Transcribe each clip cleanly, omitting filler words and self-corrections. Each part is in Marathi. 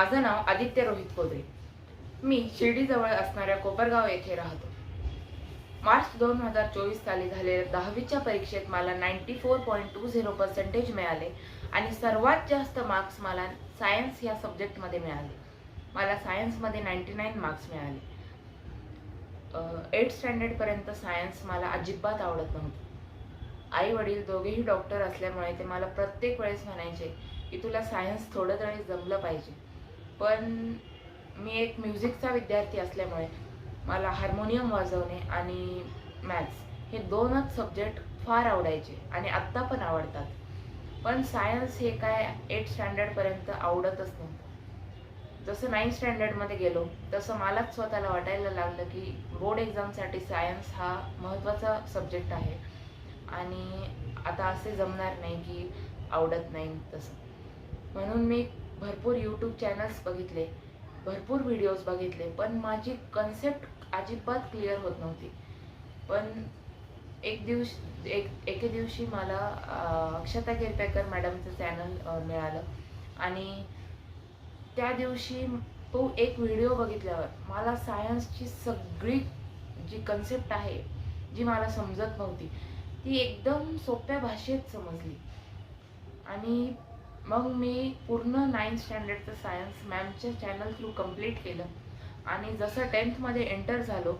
माझं नाव आदित्य रोहित कोदरे. मी शिर्डीजवळ असणाऱ्या कोपरगाव येथे राहतो. मार्च 2024 साली झालेल्या 10वीच्या परीक्षेत मला 94.20% मिळाले आणि सर्वात जास्त मार्क्स मला सायन्स या सब्जेक्टमध्ये मिळाले. मला सायन्समध्ये 99 मार्क्स मिळाले. 8th स्टँडर्डपर्यंत सायन्स मला अजिबात आवडत नव्हतं. आई वडील दोघेही डॉक्टर असल्यामुळे ते मला प्रत्येक वेळेस म्हणायचे की तुला सायन्स थोडं तरी जमलं पाहिजे. पण मी एक म्युझिकचा विद्यार्थी असल्यामुळे मला हार्मोनियम वाजवणे आणि मॅथ्स हे दोनच सब्जेक्ट फार आवडायचे आणि आत्ता पण आवडतात. पण सायन्स हे काय 8th स्टँडर्डपर्यंत आवडतच नव्हतं. जसं 9th स्टँडर्डमध्ये गेलो तसं मलाच स्वतःला वाटायला लागलं की बोर्ड एक्झामसाठी सायन्स हा महत्त्वाचा सब्जेक्ट आहे आणि आता असे जमणार नाही की आवडत नाही तसं. म्हणून मी भरपूर यूट्यूब चॅनल्स बघितले, भरपूर व्हिडिओज बघितले, पण माझी कन्सेप्ट अजिबात क्लिअर होत नव्हती. पण एके दिवशी मला अक्षता किरपेकर मॅडमचं चॅनल मिळालं आणि त्या दिवशी तो एक व्हिडिओ बघितल्यावर मला सायन्सची सगळी जी कन्सेप्ट आहे, जी मला समजत नव्हती, ती एकदम सोप्या भाषेत समजली. आणि मग मी पूर्ण 9th स्टँडर्डचं सायन्स मॅमच्या चॅनल थ्रू कंप्लीट केलं आणि जसं 10thमध्ये एंटर झालो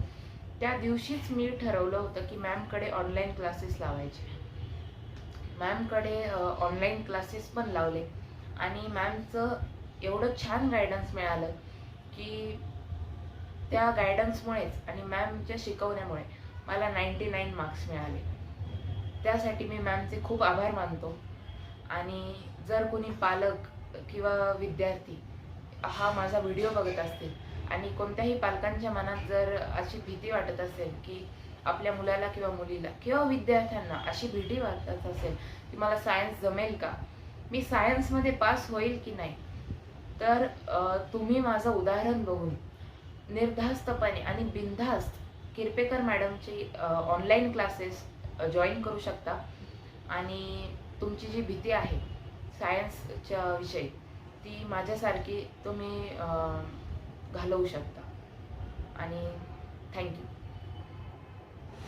त्या दिवशीच मी ठरवलं होतं की मॅमकडे ऑनलाईन क्लासेस लावायचे. मॅमकडे ऑनलाईन क्लासेस पण लावले आणि मॅमचं एवढं छान गायडन्स मिळालं की त्या गायडन्समुळेच आणि मॅमच्या शिकवण्यामुळे मला 99 मार्क्स मिळाले. त्यासाठी मी मॅमचे खूप आभार मानतो. आणि जर कोणी पालक किंवा विद्यार्थी हा माझा व्हिडिओ बघत असतील आणि कोणत्याही पालकांच्या मनात जर अशी भीती वाटत असेल की आपल्या मुलाला किंवा मुलीला किंवा विद्यार्थ्यांना अशी भीती वाटत असेल की मला सायन्स जमेल का, मी सायन्समध्ये पास होईल की नाही, तर तुम्ही माझं उदाहरण बघून निर्धास्तपणे आणि बिनधास्त किरपेकर मॅडमची ऑनलाईन क्लासेस जॉईन करू शकता आणि तुमची जी भीती आहे सायन्सच्या विषयी ती माझ्यासारखी तुम्ही घालवू शकता. आणि थँक्यू.